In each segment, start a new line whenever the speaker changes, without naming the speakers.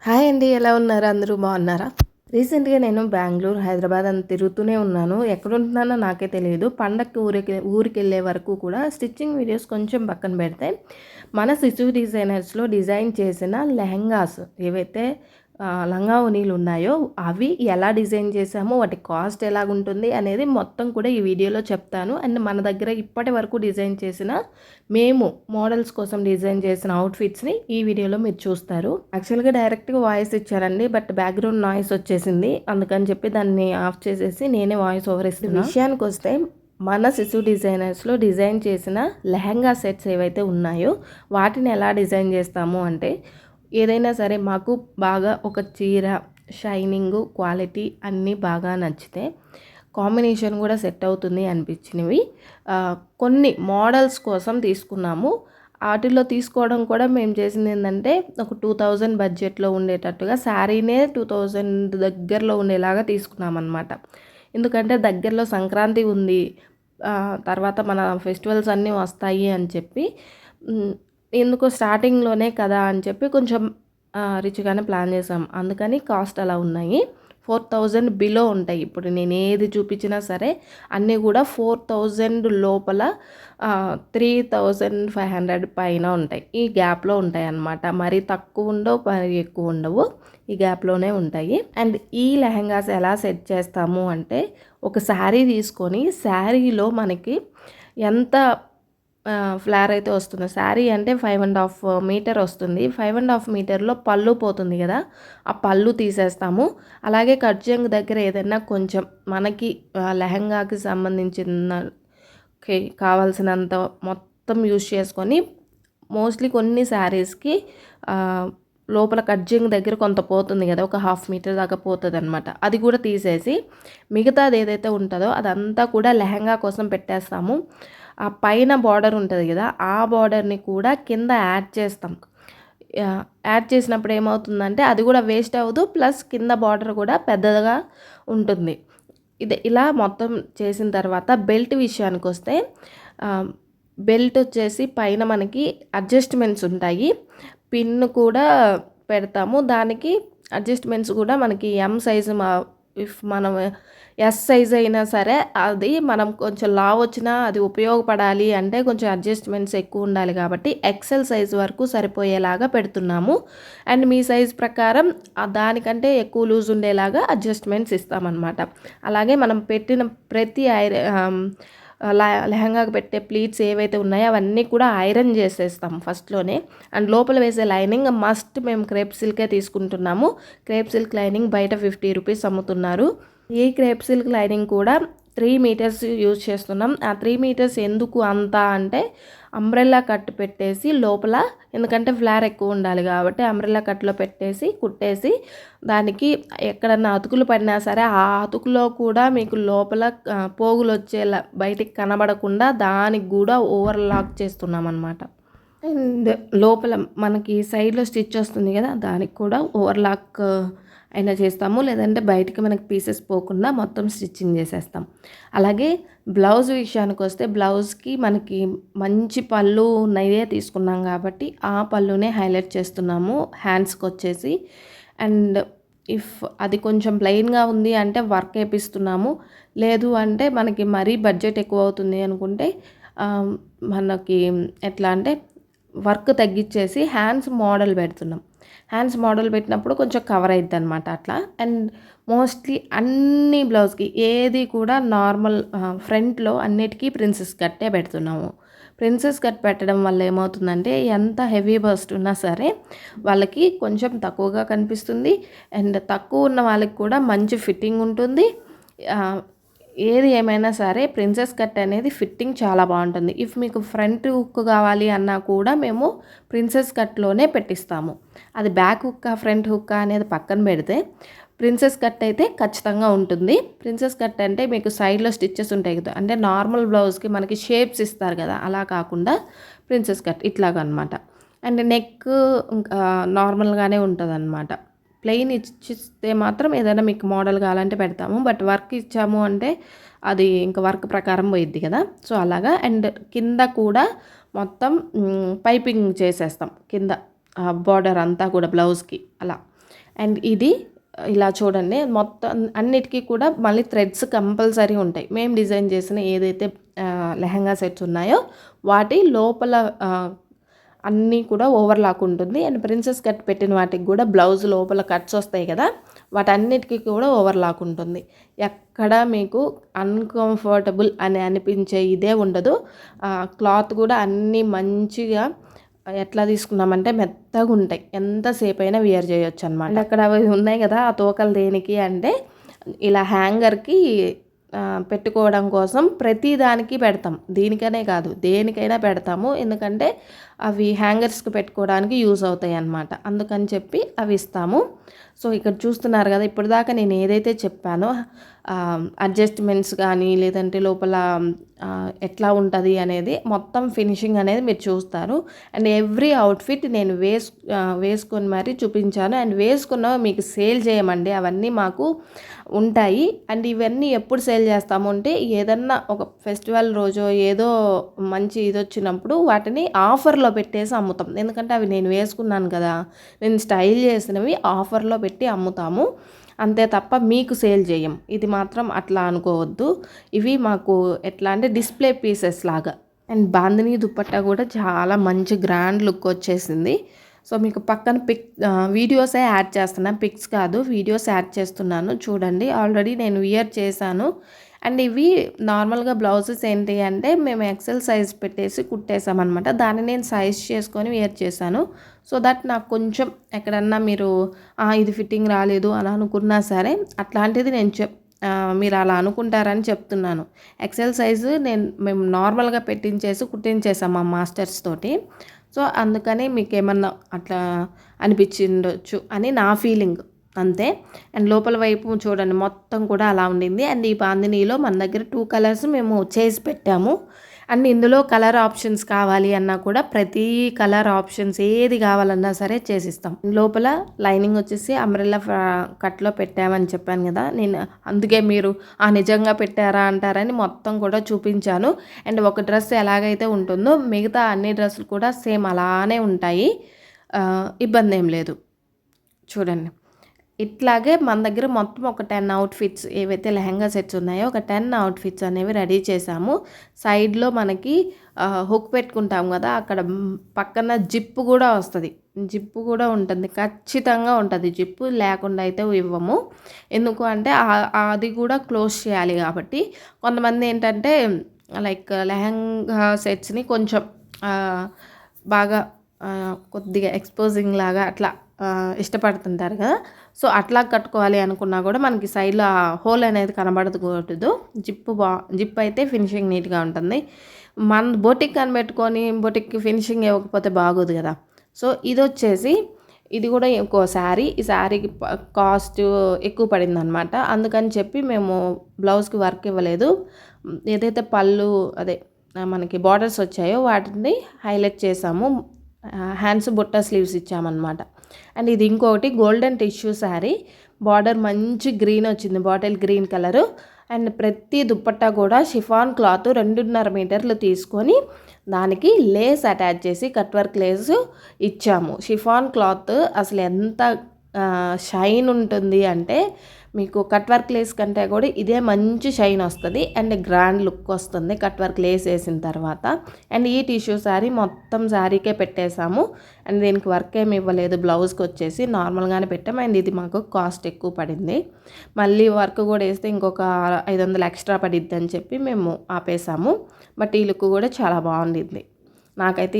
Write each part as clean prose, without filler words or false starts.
Hi అండి. ఎలా ఉన్నారు? అందరూ బాగున్నారా? రీసెంట్‌గా నేను బెంగుళూరు, హైదరాబాద్ అని తిరుగుతూనే ఉన్నాను. ఎక్కడుంటున్నానో నాకే తెలియదు. పండక్కి ఊరికెళ్ళే వరకు కూడా స్టిచ్చింగ్ వీడియోస్ కొంచెం పక్కన పెడితే, మన శిశు డిజైనర్స్‌లో డిజైన్ చేసిన లెహెంగాస్ ఏవైతే లంగా ఓణీలు ఉన్నాయో, అవి ఎలా డిజైన్ చేశామో, వాటి కాస్ట్ ఎలాగుంటుంది అనేది మొత్తం కూడా ఈ వీడియోలో చెప్తాను. అండ్ మన దగ్గర ఇప్పటి వరకు డిజైన్ చేసిన మేము మోడల్స్ కోసం డిజైన్ చేసిన అవుట్‌ఫిట్స్‌ని ఈ వీడియోలో మీరు చూస్తారు. యాక్చువల్‌గా డైరెక్ట్‌గా వాయిస్ ఇచ్చారండి. బట్ బ్యాక్‌గ్రౌండ్ నాయిస్ వచ్చేసింది. అందుకని చెప్పి దాన్ని ఆఫ్ చేసేసి నేనే వాయిస్ ఓవర్ ఇస్తున్నా. విషయానికొస్తే మన శిశు డిజైనర్స్‌లో డిజైన్ చేసిన లెహెంగా సెట్స్ ఏవైతే ఉన్నాయో వాటిని ఎలా డిజైన్ చేస్తాము అంటే, ఏదైనా సరే మాకు బాగా ఒక చీర షైనింగు, క్వాలిటీ అన్నీ బాగా నచ్చితే కాంబినేషన్ కూడా సెట్ అవుతుంది అనిపించినవి కొన్ని మోడల్స్ కోసం తీసుకున్నాము. వాటిల్లో తీసుకోవడం కూడా మేము చేసింది ఏంటంటే, ఒక 2000 బడ్జెట్లో ఉండేటట్టుగా శారీనే 2000 దగ్గరలో ఉండేలాగా తీసుకున్నామన్నమాట. ఎందుకంటే దగ్గరలో సంక్రాంతి ఉంది, తర్వాత మన ఫెస్టివల్స్ అన్నీ వస్తాయి అని చెప్పి, ఎందుకో స్టార్టింగ్లోనే కదా అని చెప్పి కొంచెం రిచ్గానే ప్లాన్ చేసాం. అందుకని కాస్ట్ అలా ఉన్నాయి. 4000 బిలో ఉంటాయి. ఇప్పుడు నేను ఏది చూపించినా సరే అన్నీ కూడా 4000 లోపల 3500 పైన ఉంటాయి. ఈ గ్యాప్లో ఉంటాయి అన్నమాట. మరీ తక్కువ ఉండవు, మరీ ఎక్కువ ఉండవు, ఈ గ్యాప్లోనే ఉంటాయి. అండ్ ఈ లెహెంగాస్ ఎలా సెట్ చేస్తాము అంటే, ఒక శారీ తీసుకొని శారీలో మనకి ఎంత ఫ్లేర్ అయితే వస్తుంది, శారీ అంటే 5.5 మీటర్ వస్తుంది. 5.5 మీటర్లో పళ్ళు పోతుంది కదా, ఆ పళ్ళు తీసేస్తాము. అలాగే కట్జంగ్ దగ్గర ఏదైనా కొంచెం మనకి లెహంగాకి సంబంధించిన కావాల్సినంత మొత్తం యూజ్ చేసుకొని, మోస్ట్లీ కొన్ని శారీస్కి లోపల కట్జింగ్ దగ్గర కొంత పోతుంది కదా, ఒక 1/2 మీటర్ దాకా పోతుంది అనమాట. అది కూడా తీసేసి మిగతాది ఏదైతే ఉంటుందో అదంతా కూడా లెహంగా కోసం పెట్టేస్తాము. ఆ పైన బార్డర్ ఉంటుంది కదా, ఆ బార్డర్ని కూడా కింద యాడ్ చేస్తాం. యాడ్ చేసినప్పుడు ఏమవుతుందంటే అది కూడా వేస్ట్ అవ్వదు, ప్లస్ కింద బార్డర్ కూడా పెద్దగా ఉంటుంది. ఇలా మొత్తం చేసిన తర్వాత బెల్ట్ విషయానికి వస్తే, బెల్ట్ వచ్చేసి పైన మనకి అడ్జస్ట్మెంట్స్ ఉంటాయి. పిన్ కూడా పెడతాము. దానికి అడ్జస్ట్మెంట్స్ కూడా మనకి ఎం సైజు ఇఫ్ మనం ఎస్ సైజ్ అయినా సరే, అది మనం కొంచెం లావు వచ్చినా అది ఉపయోగపడాలి అంటే కొంచెం అడ్జస్ట్మెంట్స్ ఎక్కువ ఉండాలి కాబట్టి ఎక్సెల్ సైజ్ వరకు సరిపోయేలాగా పెడుతున్నాము. అండ్ మీ సైజ్ ప్రకారం దానికంటే ఎక్కువ లూజ్ ఉండేలాగా అడ్జస్ట్మెంట్స్ ఇస్తామన్నమాట. అలాగే మనం పెట్టిన ప్రతి లెహంగాకి పెట్టే ప్లీట్స్ ఏవైతే ఉన్నాయో అవన్నీ కూడా ఐరన్ చేసేస్తాం ఫస్ట్లోనే. అండ్ లోపల వేసే లైనింగ్ మస్ట్ మేము క్రేప్ సిల్కే తీసుకుంటున్నాము. క్రేప్ సిల్క్ లైనింగ్ బయట 50 రూపీస్ అమ్ముతున్నారు. ఈ క్రేప్ సిల్క్ లైనింగ్ కూడా 3 మీటర్స్ యూజ్ చేస్తున్నాం. ఆ 3 మీటర్స్ ఎందుకు అంత అంటే, అంబ్రెల్లా కట్ పెట్టేసి లోపల, ఎందుకంటే ఫ్లేర్ ఎక్కువ ఉండాలి కాబట్టి అంబ్రెల్లా కట్లో పెట్టేసి కుట్టేసి, దానికి ఎక్కడన్నా అతుకులు పడినా సరే ఆ అతుకులో కూడా మీకు లోపల పోగులు వచ్చేలా బయటికి కనబడకుండా దానికి కూడా ఓవర్లాక్ చేస్తున్నాం అన్నమాట. అండ్ లోపల మనకి సైడ్లో స్టిచ్ వస్తుంది కదా, దానికి కూడా ఓవర్లాక్ అయినా చేస్తాము, లేదంటే బయటికి మనకి పీసెస్ పోకుండా మొత్తం స్టిచ్చింగ్ చేసేస్తాం. అలాగే బ్లౌజ్ విషయానికి వస్తే, బ్లౌజ్కి మనకి మంచి పళ్ళు ఉన్నదే తీసుకున్నాం కాబట్టి ఆ పళ్ళునే హైలైట్ చేస్తున్నాము హ్యాండ్స్కి వచ్చేసి. అండ్ ఇఫ్ అది కొంచెం ప్లెయిన్గా ఉంది అంటే వర్క్ వేపిస్తున్నాము. లేదు అంటే మనకి మరీ బడ్జెట్ ఎక్కువ అవుతుంది అనుకుంటే, మనకి ఎట్లా అంటే వర్క్ తగ్గించేసి హ్యాండ్స్ మోడల్ పెడుతున్నాం. హ్యాండ్స్ మోడల్ పెట్టినప్పుడు కొంచెం కవర్ అవుతుంది అనమాట అట్లా. అండ్ మోస్ట్లీ అన్ని బ్లౌజ్కి ఏది కూడా నార్మల్ ఫ్రంట్లో అన్నిటికీ ప్రిన్సెస్ కట్టే పెడుతున్నాము. ప్రిన్సెస్ కట్ పెట్టడం వల్ల ఏమవుతుందంటే, ఎంత హెవీ బస్ట్ ఉన్నా సరే వాళ్ళకి కొంచెం తక్కువగా కనిపిస్తుంది. అండ్ తక్కువ ఉన్న వాళ్ళకి కూడా మంచి ఫిట్టింగ్ ఉంటుంది. ఏది ఏమైనా సరే ప్రిన్సెస్ కట్ అనేది ఫిట్టింగ్ చాలా బాగుంటుంది. ఇఫ్ మీకు ఫ్రంట్ హుక్ కావాలి అన్నా కూడా మేము ప్రిన్సెస్ కట్లోనే పెట్టిస్తాము. అది బ్యాక్ హుక్కా ఫ్రంట్ హుక్కా అనేది పక్కన పెడితే, ప్రిన్సెస్ కట్ అయితే ఖచ్చితంగా ఉంటుంది. ప్రిన్సెస్ కట్ అంటే మీకు సైడ్లో స్టిచ్చెస్ ఉంటాయి కదా, అంటే నార్మల్ బ్లౌజ్కి మనకి షేప్స్ ఇస్తారు కదా, అలా కాకుండా ప్రిన్సెస్ కట్ ఇట్లాగనమాట. అండ్ నెక్ నార్మల్గానే ఉంటుంది అనమాట. ప్లెయిన్ ఇచ్చిస్తే మాత్రం ఏదైనా మీకు మోడల్ కావాలంటే పెడతాము, బట్ వర్క్ ఇచ్చాము అంటే అది ఇంకా వర్క్ ప్రకారం పోయిద్ది కదా, సో అలాగా. అండ్ కింద కూడా మొత్తం పైపింగ్ చేసేస్తాం కింద బార్డర్ అంతా కూడా బ్లౌజ్కి అలా. అండ్ ఇది ఇలా చూడండి, మొత్తం అన్నిటికీ కూడా మళ్ళీ థ్రెడ్స్ కంపల్సరీ ఉంటాయి. మేము డిజైన్ చేసిన ఏదైతే లెహంగా సెట్స్ ఉన్నాయో వాటి లోపల అన్నీ కూడా ఓవర్లాక్ ఉంటుంది. అండ్ ప్రిన్సెస్ కట్ పెట్టిన వాటికి కూడా బ్లౌజ్ లోపల కట్స్ వస్తాయి కదా, వాటన్నిటికీ కూడా ఓవర్లాక్ ఉంటుంది. ఎక్కడ మీకు అన్కంఫర్టబుల్ అని అనిపించే ఇదే ఉండదు. క్లాత్ కూడా అన్నీ మంచిగా ఎట్లా తీసుకున్నామంటే మెత్తగా ఉంటాయి, ఎంతసేపు అయినా వియర్ చేయొచ్చు అనమాట. అక్కడ అవి ఉన్నాయి కదా ఆ తోకలు దేనికి అంటే ఇలా హ్యాంగర్కి పెట్టుకోవడం కోసం ప్రతి దానికి పెడతాం, దీనికనే కాదు దేనికైనా పెడతాము, ఎందుకంటే అవి హ్యాంగర్స్కి పెట్టుకోవడానికి యూజ్ అవుతాయి అన్నమాట, అందుకని చెప్పి అవి ఇస్తాము. సో ఇక్కడ చూస్తున్నారు కదా, ఇప్పుడు దాకా నేను ఏదైతే చెప్పానో అడ్జస్ట్మెంట్స్ కానీ లేదంటే లోపల ఎట్లా ఉంటుంది అనేది మొత్తం ఫినిషింగ్ అనేది మీరు చూస్తారు. అండ్ ఎవ్రీ అవుట్ఫిట్ నేను వేసుకొని మరీ చూపించాను. అండ్ వేసుకున్నవి మీకు సేల్ చేయమండి, అవన్నీ మాకు ఉంటాయి. అండ్ ఇవన్నీ ఎప్పుడు సేల్ చేస్తాము అంటే ఏదన్నా ఒక ఫెస్టివల్ రోజు ఏదో మంచి ఇది వచ్చినప్పుడు వాటిని ఆఫర్లో పెట్టేసి అమ్ముతాం, ఎందుకంటే అవి నేను వేసుకున్నాను కదా, నేను స్టైల్ చేసినవి ఆఫర్లో పెట్టి అమ్ముతాము, అంతే తప్ప మీకు సేల్ చేయం. ఇది మాత్రం అట్లా అనుకోవద్దు. ఇవి మాకు ఎట్లా అంటే డిస్ప్లే పీసెస్ లాగా. అండ్ బాందిని దుపట్టా కూడా చాలా మంచి గ్రాండ్ లుక్ వచ్చేసింది. సో మీకు పక్కన వీడియోసే యాడ్ చేస్తున్నాను, పిక్స్ కాదు, వీడియోస్ యాడ్ చేస్తున్నాను చూడండి. ఆల్రెడీ నేను వియర్ చేశాను. అండ్ ఇవి నార్మల్గా బ్లౌజెస్ ఏంటి అంటే మేము ఎక్సెల్ సైజ్ పెట్టేసి కుట్టేసామన్నమాట, దాన్ని నేను సైజ్ చేసుకొని వియర్ చేశాను. సో దట్ నాకు కొంచెం ఎక్కడన్నా మీరు ఇది ఫిట్టింగ్ రాలేదు అని అనుకున్నా సరే అట్లాంటిది మీరు అలా అనుకుంటారని చెప్తున్నాను. ఎక్సెల్ సైజు మేము నార్మల్గా పెట్టించేసి కుట్టించేసాం మా మాస్టర్స్ తోటి. సో అందుకని మీకు ఏమన్నా అట్లా అనిపించిండొచ్చు అని నా ఫీలింగ్, అంతే. అండ్ లోపల వైపు చూడండి మొత్తం కూడా అలా ఉండింది. అండ్ ఈ బాందినీలో మన దగ్గర 2 కలర్స్ మేము చేసి పెట్టాము. అండ్ ఇందులో కలర్ ఆప్షన్స్ కావాలి అన్నా కూడా ప్రతి కలర్ ఆప్షన్స్ ఏది కావాలన్నా సరే చేసిస్తాం. లోపల లైనింగ్ వచ్చేసి అంబ్రెల్లా కట్లో పెట్టామని చెప్పాను కదా, నేను అందుకే మీరు నిజంగా పెట్టారా అంటారని మొత్తం కూడా చూపించాను. అండ్ ఒక డ్రెస్ ఎలాగైతే ఉంటుందో మిగతా అన్ని డ్రెస్సులు కూడా సేమ్ అలానే ఉంటాయి, ఇబ్బంది ఏం లేదు. చూడండి ఇట్లాగే మన దగ్గర మొత్తం ఒక 10 అవుట్ఫిట్స్ ఏవైతే లెహంగా సెట్స్ ఉన్నాయో ఒక 10 అవుట్ఫిట్స్ అనేవి రెడీ చేసాము. సైడ్లో మనకి హుక్ పెట్టుకుంటాం కదా, అక్కడ పక్కన జిప్పు కూడా వస్తుంది, జిప్పు కూడా ఉంటుంది, ఖచ్చితంగా ఉంటుంది. జిప్పు లేకుండా అయితే ఇవ్వము, ఎందుకు అంటే అది కూడా క్లోజ్ చేయాలి కాబట్టి. కొంతమంది ఏంటంటే లైక్ లెహంగా సెట్స్ని కొంచెం బాగా కొద్దిగా ఎక్స్పోజింగ్ లాగా అట్లా ఇష్టపడుతుంటారు కదా, సో అట్లా కట్టుకోవాలి అనుకున్నా కూడా మనకి సైడ్లో హోల్ అనేది కనబడకూడదు. జిప్ అయితే ఫినిషింగ్ నీట్గా ఉంటుంది. మన బొటిక్ అని పెట్టుకొని బొటిక్కి ఫినిషింగ్ ఇవ్వకపోతే బాగోదు కదా. సో ఇది వచ్చేసి ఇది కూడా ఇంకో శారీ, ఈ శారీకి కాస్ట్ ఎక్కువ పడింది అనమాట, అందుకని చెప్పి మేము బ్లౌజ్కి వర్క్ ఇవ్వలేదు. ఏదైతే పళ్ళు అదే మనకి బార్డర్స్ వచ్చాయో వాటిని హైలైట్ చేసాము, హ్యాండ్స్ బుట్ట స్లీవ్స్ ఇచ్చామన్నమాట. అండ్ ఇది ఇంకొకటి గోల్డెన్ టిష్యూ శారీ, బార్డర్ మంచి గ్రీన్ వచ్చింది, బాటిల్ గ్రీన్ కలరు. అండ్ ప్రతి దుప్పట్టా కూడా షిఫాన్ క్లాత్ 2.5 మీటర్లు తీసుకొని దానికి లేస్ అటాచ్ చేసి కట్ వర్క్ లేస్ ఇచ్చాము. షిఫాన్ క్లాత్ అసలు ఎంత షైన్ ఉంటుంది అంటే మీకు కట్ వర్క్ లేస్ కంటే కూడా ఇదే మంచి షైన్ వస్తుంది అండ్ గ్రాండ్ లుక్ వస్తుంది కట్ వర్క్ లేస్ వేసిన తర్వాత. అండ్ ఈ టిష్యూ శారీ మొత్తం శారీకే పెట్టేశాము అండ్ దీనికి వర్క్ ఏమి ఇవ్వలేదు, బ్లౌజ్కి వచ్చేసి నార్మల్గానే పెట్టాము. అండ్ ఇది మాకు కాస్ట్ ఎక్కువ పడింది, మళ్ళీ వర్క్ కూడా వేస్తే ఇంకొక 500 ఎక్స్ట్రా పడిద్ది అని చెప్పి మేము ఆపేసాము. బట్ ఈ లుక్ కూడా చాలా బాగుండింది నాకైతే.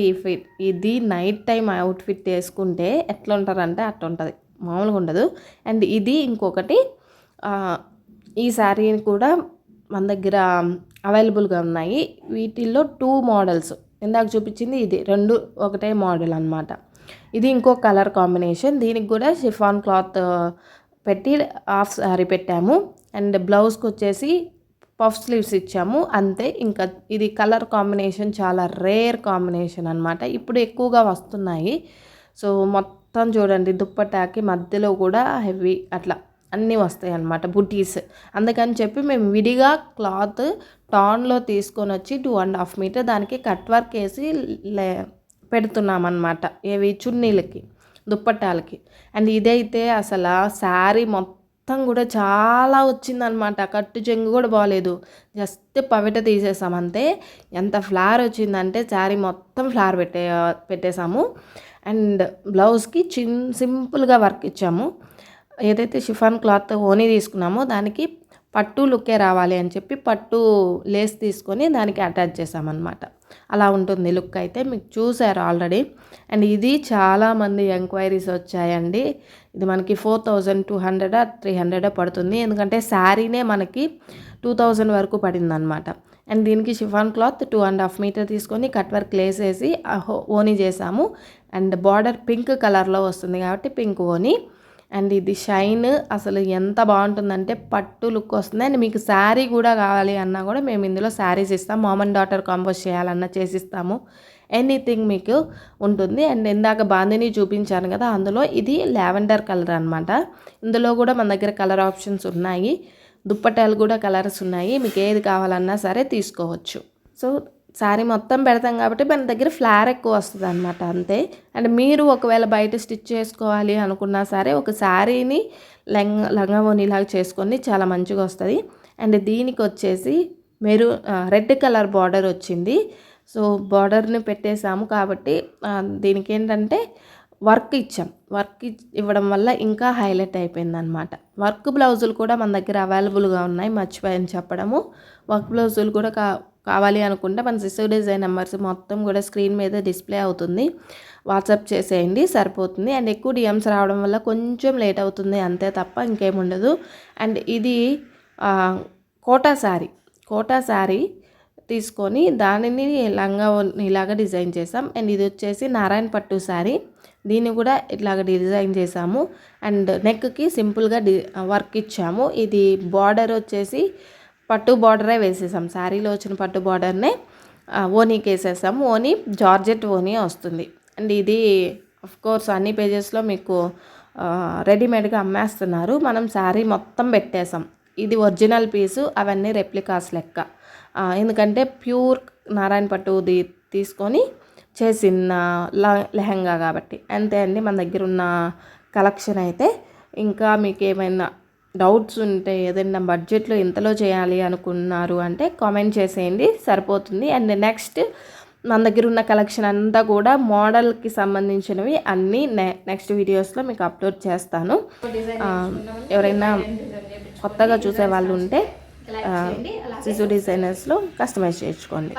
ఇది నైట్ టైం అవుట్ఫిట్ వేసుకుంటే ఎట్లా ఉంటారంటే అట్లా ఉంటుంది, మామూలుగా ఉండదు. అండ్ ఇది ఇంకొకటి, ఈ శారీని కూడా మన దగ్గర అవైలబుల్గా ఉన్నాయి. వీటిల్లో 2 మోడల్స్, ఇందాక చూపించింది ఇది 2 ఒకటే మోడల్ అనమాట. ఇది ఇంకో కలర్ కాంబినేషన్, దీనికి కూడా షిఫాన్ క్లాత్ పెట్టి హాఫ్ శారీ పెట్టాము అండ్ బ్లౌజ్కి వచ్చేసి పఫ్ స్లీవ్స్ ఇచ్చాము అంతే. ఇంకా ఇది కలర్ కాంబినేషన్ చాలా రేర్ కాంబినేషన్ అనమాట, ఇప్పుడు ఎక్కువగా వస్తున్నాయి. సో మొత్తం చూడండి దుప్పటాకి మధ్యలో కూడా హెవీ అట్లా అన్నీ వస్తాయి అన్నమాట బుటీస్. అందుకని చెప్పి మేము విడిగా క్లాత్ టాన్లో తీసుకొని వచ్చి 2.5 మీటర్ దానికి కట్ వర్క్ వేసి పెడుతున్నాం అన్నమాట, ఏవి చున్నీలకి. దుప్పట్టాలకి. అండ్ ఇదైతే అసలు శారీ మొత్తం కూడా చాలా వచ్చిందనమాట. కట్టు చెంగు కూడా బాలేదు, జస్ట్ పవిట తీసేసాం అంతే. ఎంత ఫ్లవర్ వచ్చిందంటే శారీ మొత్తం ఫ్లవర్ పెట్టేసాము. అండ్ బ్లౌజ్కి సింపుల్గా వర్క్ ఇచ్చాము. ఏదైతే షిఫాన్ క్లాత్ ఓనీ తీసుకున్నామో దానికి పట్టు లుక్కే రావాలి అని చెప్పి పట్టు లేస్ తీసుకొని దానికి అటాచ్ చేసామన్నమాట. అలా ఉంటుంది లుక్ అయితే, మీకు చూసారు ఆల్రెడీ. అండ్ ఇది చాలామంది ఎంక్వైరీస్ వచ్చాయండి. ఇది మనకి 4200 300 పడుతుంది, ఎందుకంటే శారీనే మనకి 2000 వరకు పడిందనమాట. అండ్ దీనికి షిఫాన్ క్లాత్ 2.5 మీటర్ తీసుకొని కట్ వర్క్ లేస్ వేసి ఓనీ చేసాము. అండ్ బార్డర్ పింక్ కలర్లో వస్తుంది కాబట్టి పింక్ ఓనీ. అండ్ ఇది షైన్ అసలు ఎంత బాగుంటుందంటే పట్టు లుక్ వస్తుంది. అండ్ మీకు శారీ కూడా కావాలి అన్నా కూడా మేము ఇందులో శారీస్ ఇస్తాం. మామ్ అండ్ డాటర్ కాంపోజ్ చేయాలన్నా చేసిస్తాము, ఎనీథింగ్ మీకు ఉంటుంది. అండ్ ఇందాక బాందిని చూపించాను కదా, అందులో ఇది లావెండర్ కలర్ అనమాట. ఇందులో కూడా మన దగ్గర కలర్ ఆప్షన్స్ ఉన్నాయి, దుప్పటాలు కూడా కలర్స్ ఉన్నాయి, మీకు ఏది కావాలన్నా సరే తీసుకోవచ్చు. సో శారీ మొత్తం పెడతాం కాబట్టి మన దగ్గర ఫ్లార్ ఎక్కువ వస్తుంది అనమాట, అంతే. అండ్ మీరు ఒకవేళ బయట స్టిచ్ చేసుకోవాలి అనుకున్నా సరే ఒక శారీని లంగా ఓణిలాగా చేసుకొని చాలా మంచిగా వస్తుంది. అండ్ దీనికి వచ్చేసి రెడ్ కలర్ బార్డర్ వచ్చింది. సో బార్డర్ని పెట్టేసాము కాబట్టి దీనికి ఏంటంటే వర్క్ ఇచ్చాం. వర్క్ ఇవ్వడం వల్ల ఇంకా హైలైట్ అయిపోయింది అనమాట. వర్క్ బ్లౌజులు కూడా మన దగ్గర అవైలబుల్గా ఉన్నాయి, మర్చిపోయాను చెప్పడము. వర్క్ బ్లౌజులు కూడా కావాలి అనుకుంటే మన సిస్సు డిజైన్ నెంబర్స్ మొత్తం కూడా స్క్రీన్ మీద డిస్ప్లే అవుతుంది, వాట్సాప్ చేసేయండి సరిపోతుంది. అండ్ ఎక్కువ డిఎమ్స్ రావడం వల్ల కొంచెం లేట్ అవుతుంది అంతే తప్ప ఇంకేముండదు. అండ్ ఇది కోటా శారీ తీసుకొని దానిని లంగా ఇలాగా డిజైన్ చేసాం. అండ్ ఇది వచ్చేసి నారాయణ పట్టు శారీ, దీన్ని కూడా ఇట్లాగ డిజైన్ చేసాము. అండ్ నెక్కి సింపుల్గా వర్క్ ఇచ్చాము. ఇది బార్డర్ వచ్చేసి పట్టు బార్డరే వేసేసాం, శారీలో వచ్చిన పట్టు బార్డర్నే ఓనీకి వేసేసాము. ఓనీ జార్జెట్ ఓనీ వస్తుంది. అండ్ ఇది కోర్స్ అన్ని పేజెస్లో మీకు రెడీమేడ్గా అమ్మేస్తున్నారు, మనం శారీ మొత్తం పెట్టేసాం. ఇది ఒరిజినల్ పీసు, అవన్నీ రెప్లికాస్ లెక్క. ఎందుకంటే ప్యూర్ నారాయణ పట్టుది తీసుకొని చేసిన లెహంగా కాబట్టి. అంతే అండి మన దగ్గర ఉన్న కలెక్షన్ అయితే. ఇంకా మీకు ఏమైనా డౌట్స్ ఉంటే, ఏదైనా బడ్జెట్లో ఇంతలో చేయాలి అనుకున్నారు అంటే కామెంట్ చేసేయండి సరిపోతుంది. అండ్ నెక్స్ట్ మన దగ్గర ఉన్న కలెక్షన్ అంతా కూడా మోడల్కి సంబంధించినవి అన్నీ నెక్స్ట్ వీడియోస్లో మీకు అప్లోడ్ చేస్తాను. ఎవరైనా కొత్తగా చూసే వాళ్ళు ఉంటే సిసు డిజైనర్స్లో కస్టమైజ్ చేయించుకోండి.